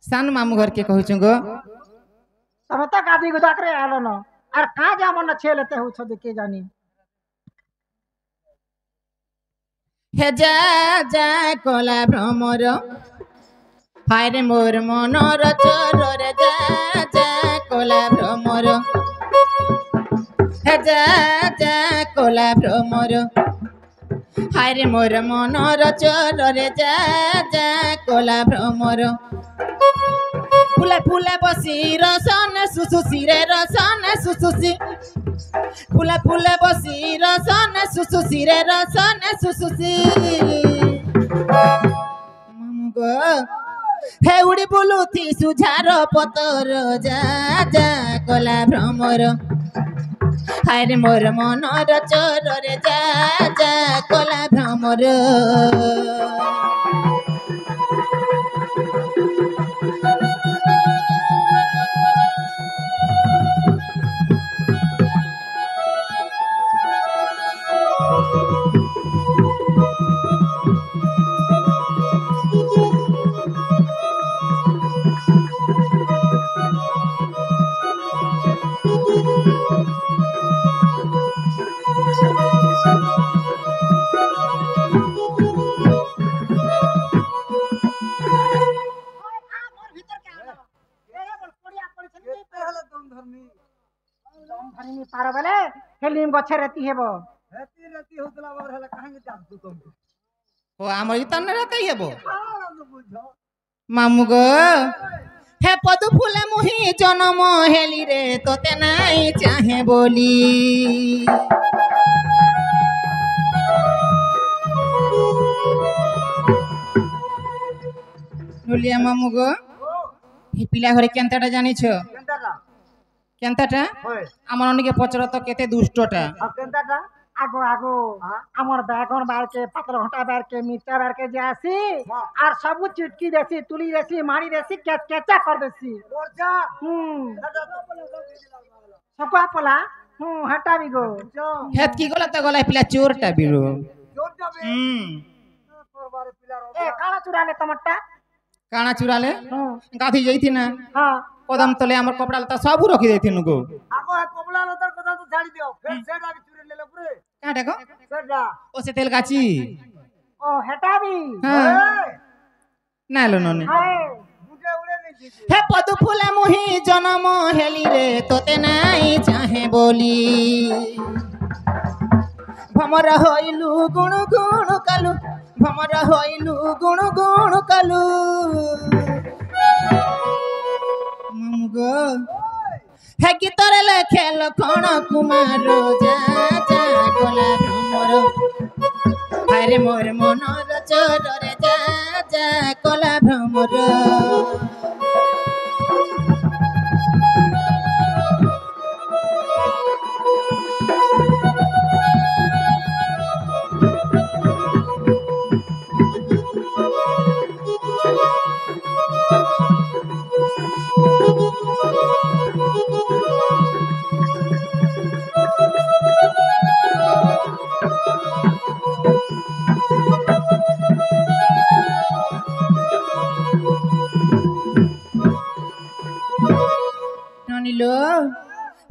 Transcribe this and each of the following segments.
सान मामू घर के कहूँ गो तब तक आदि गुदा करे आलो न और कहाँ जा मन छे लेते हो छो देखे जानी हे जा जा कला भ्रमर हायरे मोर मनर चोर रे जा जा कला भ्रमर हे जा जा कला भ्रमर हायरे मोर मनर चोर रे जा जा कला भ्रमर फुले फुले बसी रसन सुसुसी रे रसन सुसुसी फुले फुले बसी रसन सुसुसी रे रसन सुसुसी मामू गो हे उड़ी बुलुथी सुझार पतर जा जा कला भ्रमर हायरे मोर मनर चोर रे जा जा कला भ्रमर पार बेले हेलिम गछे रहती हेबो रहती होतला बार हला कहां के जातु तुम ओ आमर ई तन्ने रहते हेबो मामू गो हे पदु फुले मुही जनम हेली रे तोते नाई चाहे बोली नुलिया मामू गो हे पिला घरे केनताटा जानिछो केनताटा केनताटा होय आमर अनिके पचर तो केते दुष्टटा आ केनताटा आगो आगो हमर बैगन बार के पत्र घंटा बार के मिर्चा बार के जासी और सब चिटकी देसी तुली देसी मारी देसी केचा कर देसी मोरचा सपा पला हटा भी गो हेत की गला त गला पिला चोरटा बिरो जोर जाबे तोर बारे पिला रो ए काला चुरा ले टमाटा काना चुराले गाथी जईथि ना हां कदम तले हमर कपड़ा लता सब रखी देथिन गो आगो है कपड़ा लतर कथा तो छाड़ी दियो फिर सेडा भी चुरे ले ले पूरे काटा गो सेडा ओ से तेल गाची ओ हटा भी हां ना लो नने हाय मुझे उड़े नहीं दीजिए हे पदु फुले मुही जनम हेली रे तोते नाई चाहे बोली भमर होइलु गुण गुण कालु भमर होइलु गुण गुण कालु मामू गो हे गीतरे लेखे लखण कुमार जा जा कला भ्रमर हायरे मोर मनर चोर रे जा जा कला भ्रमर लो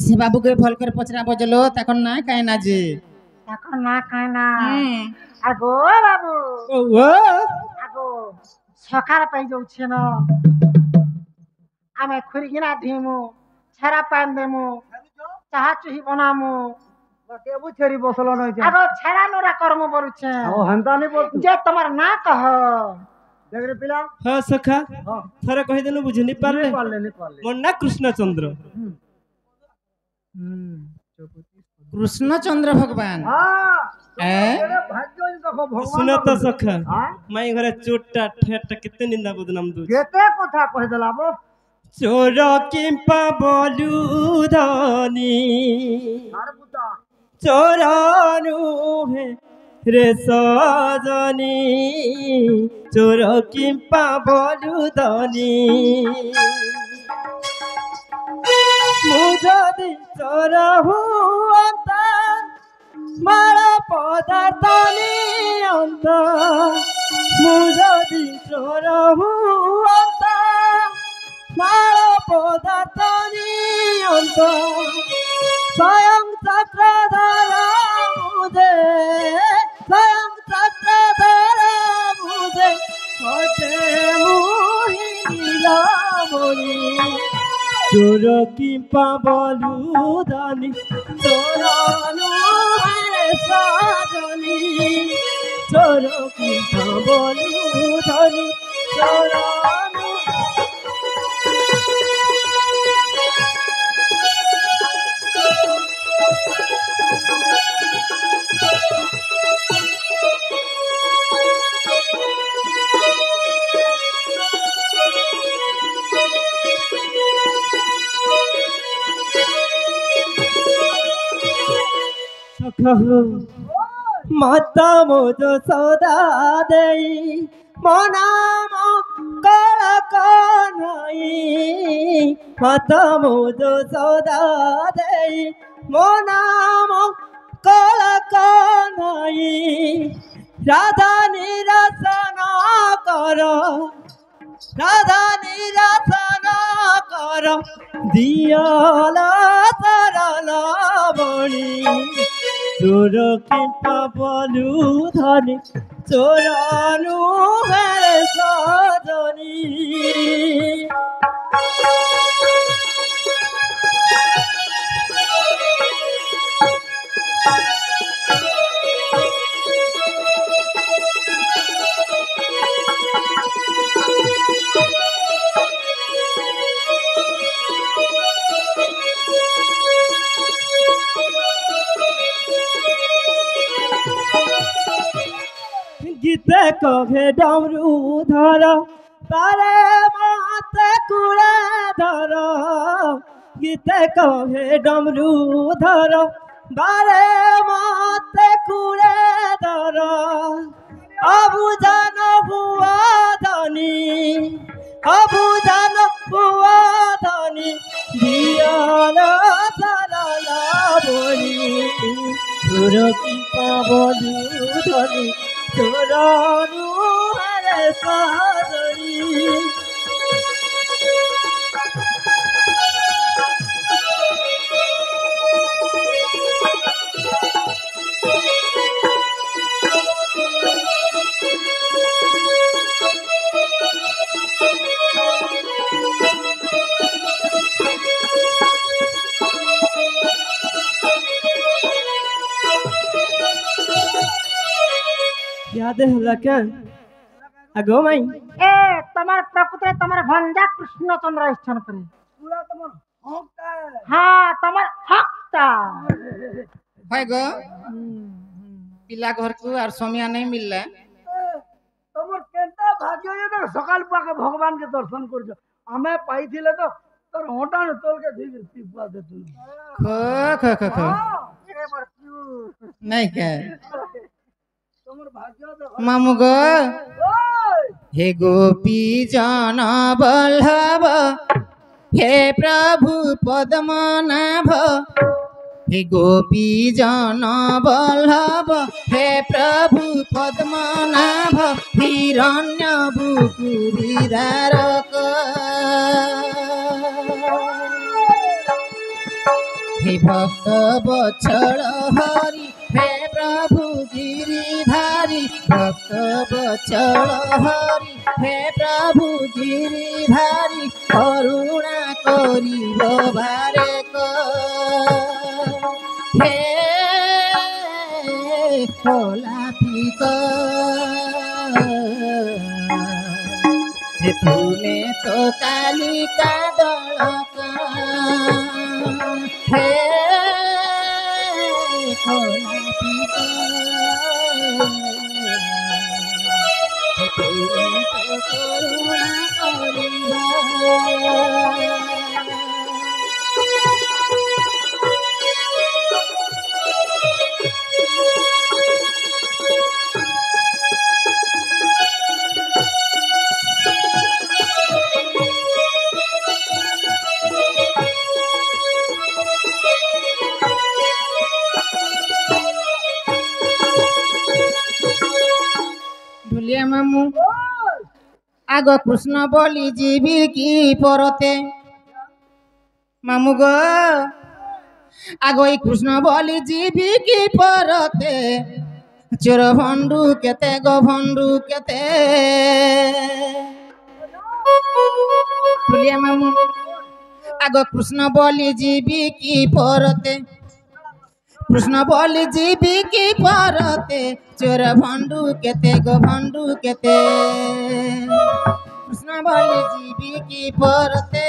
से बाबू के फल कर पचरा बजलो तखन ना काहे ना जी तखन ना काहे ना आगो बाबू ओ आगो सखार पाइ जाउ छे न आमे खुरिगिना धिमु छरा पान देमु चाहा चुही बनामु केबु छेरी बसलो नै छै आगो छरा नोरा करमु बरु छे ओ हंता नै बोल जे तमर ना कह देख रे पिला हाँ सखा थरे कहि देनु बुझि नि पारले नहीं पारले मोर ना कृष्णचंद्र कृष्णचंद्र भगवान हां ए भाग्य इनका भगवान सुन त सखा हां माई घरे चोटा ठेट केते निंदा बदनाम दु केते कथा कहि देला बो चोर किंपा बोलू धनी हार बुता चोरानु है रे सजनी चोर किंपा बोलू धनी मुझे चोर हुआ মার পদার্থনি অন্ত মু যদি চোর হুয়ন্ত মার পদার্থনি অন্ত স্বয়ং চক্রধর মুদে স্বয়ং চক্রধর মুদে ঘটে মোহিনীলামণি চোর কিম্পা বলুদানি চোর নুহে সাজনি চোর কিম্পা বলুদানি চোর মাতা মোদ সদা দেই মনাম কলক নাই মাতা মোদ সদা দেই মনাম কলক নাই রাধা নিরসন কর রাধা নিরসন কর দিয়াল সরল বণী চোর কিম্পা বলুধনি চোর নুহে সজনি গীতে কহে ডমরু ধর পারে মাতে কুড়ে ধর গীতে কহে ডমরু ধর বারে মাতে কুড়ে ধর অবুঝান হুয়া ধনী অবুঝান হুয়া ধনী দিয়াল সরল বণী চোর কিম্পা বলুধনি চোর নুহে সাজনি याद है क्या আগো মাই এ তোমার প্রকৃতিরে তোমার ভঞ্জা কৃষ্ণচন্দ্র ইচ্ছন করে পুরা তোমার হকটা হ্যাঁ তোমার হকটা হয় গো পিলা ঘরকু আর সমিয়া নাই মিললে তোমার কেনটা ভাগ্য যে তো সকাল পাকে ভগবানকে দর্শন করছো আমি পাইছিলে তো তোর হটান তোলকে ঠিক পিপাতে তুই খো খো খো খো নাই কে তোমার ভাগ্য তো মামু গো ওই हे गोपी जन बल्लभ हे प्रभु पद्मनाभ हे गोपी जन बल्लभ हे प्रभु पद्मनाभ हिरण्य बुकुरिधारक हे भक्त बत्सल हरि हे प्रभु गिरिधारी भक्त बत्सल हरि हे प्रभु गिरिधारी करुणा करिब भारेक हे कलापिक हे तुमे तो कालिका दलक हे कलापिक हे तुमे तो करुणा करिब আগ কৃষ্ণ বলি জীবি কি পরতে মামু গো আগই কৃষ্ণ বলি জীবি কি পরতে চোর ভণ্ডু কেতে গো ভণ্ডু কেতে ফুলিয়া মামু আগ কৃষ্ণ বলি জীবি কি পরতে কৃষ্ণ বলি জীবি কি পরতে চোর ভণ্ডু কেতে গো ভণ্ডু কেতে কৃষ্ণ বলি জীবি কি পরতে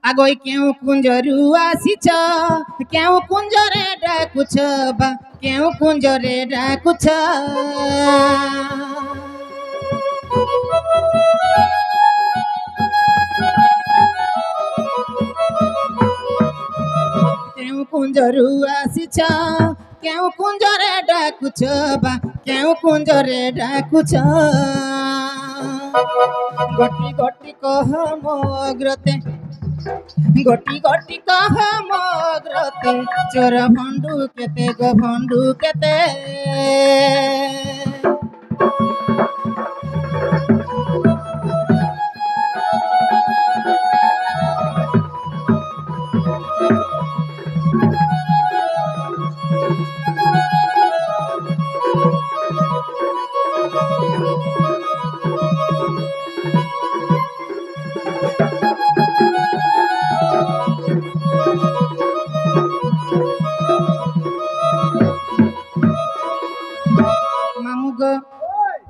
আগই কেউ কুঞ্জরু আসিছ কেউ কুঞ্জরে ডাকুছ বা কেউ কুঞ্জরে ডাকুছ কেউ কুঞ্জরু আসিছ কেউ কুঞ্জরে ডাকুছ বা কেউ কুঞ্জরে ডাকুছ গটি গটি কহ মগ্রতে গোটি গোটি কহ মগ্রতে চোর ভণ্ডু কেতে গো ভণ্ডু কেতে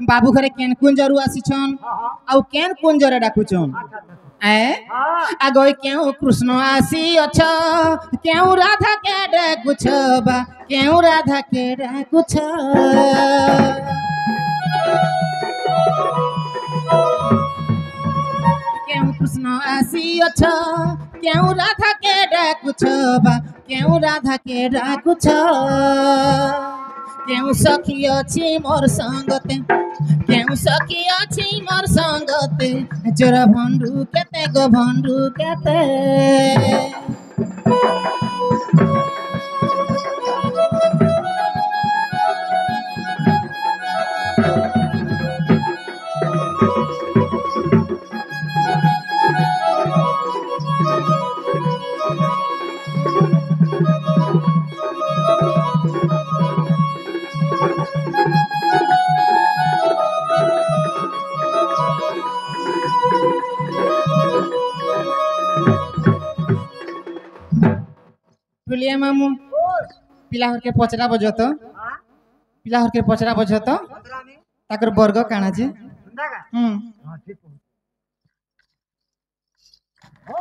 बाबू घरे केन कुंजरू आसीछन आउ केन कुंजरे डाकुछन ए आगोय केउ कृष्ण आसी अछ केउ राधा के डाकुछ बा केउ राधा के डाकुछ केउ कृष्ण आसी अछ केउ राधा के डाकुछ बा केउ राधा के डाकुछ केउ सखी अछि मोर संगते केउ सखी अछि मोर संगते चोर भंडू केते गो भंडू केते बुलिया मामू पिला हर के पचरा बजत पिला हर के पचरा बजत ताकर वर्ग काना जे ठीक हो